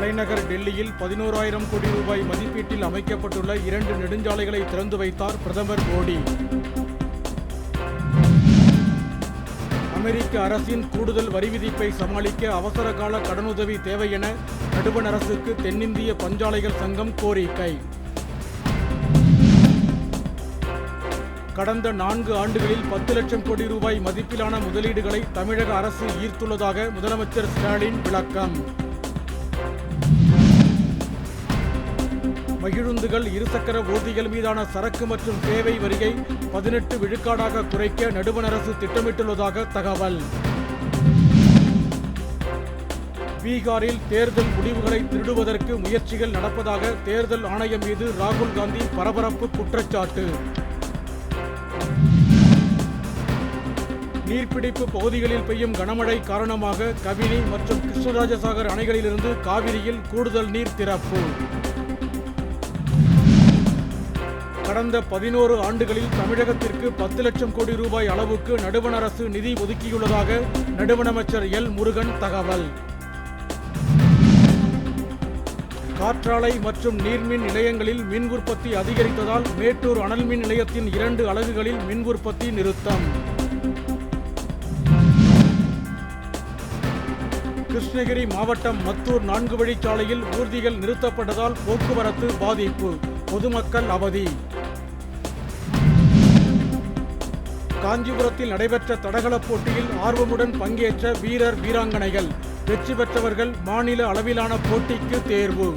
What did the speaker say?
தலைநகர் டெல்லியில் 11,000 கோடி ரூபாய் மதிப்பீட்டில் அமைக்கப்பட்டுள்ள 2 நெடுஞ்சாலைகளை திறந்து வைத்தார் பிரதமர் மோடி. அமெரிக்க அரசின் கூடுதல் வரி விதிப்பை சமாளிக்க அவசர கால கடனுதவி தேவை என நடுவண் அரசுக்கு தென்னிந்திய பஞ்சாலைகள் சங்கம் கோரிக்கை. கடந்த 4 ஆண்டுகளில் 10 லட்சம் கோடி ரூபாய் மதிப்பிலான முதலீடுகளை தமிழக அரசு ஈர்த்துள்ளதாக முதலமைச்சர் ஸ்டாலின் விளக்கம். மகிழுந்துகள், இருசக்கர ஊர்திகள் மீதான சரக்கு மற்றும் சேவை வரியை 18 விழுக்காடாக குறைக்க நடுவண் அரசு திட்டமிட்டுள்ளதாக தகவல். பீகாரில் தேர்தல் முடிவுகளை திருடுவதற்கு முயற்சிகள் நடப்பதாக தேர்தல் ஆணையம் மீது ராகுல் காந்தி பரபரப்பு குற்றச்சாட்டு. நீர்பிடிப்பு பகுதிகளில் பெய்யும் கனமழை காரணமாக கபினி மற்றும் கிருஷ்ணராஜசாகர் அணைகளிலிருந்து காவிரியில் கூடுதல் நீர் திறப்பு. கடந்த 11 ஆண்டுகளில் தமிழகத்திற்கு 10 லட்சம் கோடி ரூபாய் அளவுக்கு நடுவண் அரசு நிதி ஒதுக்கியுள்ளதாக நடுவண் அமைச்சர் எல். முருகன் தகவல். காற்றாலை மற்றும் நீர்மின் நிலையங்களில் மின் உற்பத்தி அதிகரித்ததால் மேட்டூர் அனல் மின் நிலையத்தின் 2 அலகுகளில் மின் உற்பத்தி நிறுத்தம். கிருஷ்ணகிரி மாவட்டம் மத்தூர் 4 வழிச்சாலையில் ஊர்திகள் நிறுத்தப்பட்டதால் போக்குவரத்து பாதிப்பு, பொதுமக்கள் அவதி. காஞ்சிபுரத்தில் நடைபெற்ற தடகள போட்டியில் ஆர்வமுடன் பங்கேற்ற வீரர் வீராங்கனைகள். வெற்றி பெற்றவர்கள் மாநில அளவிலான போட்டிக்கு தேர்வு.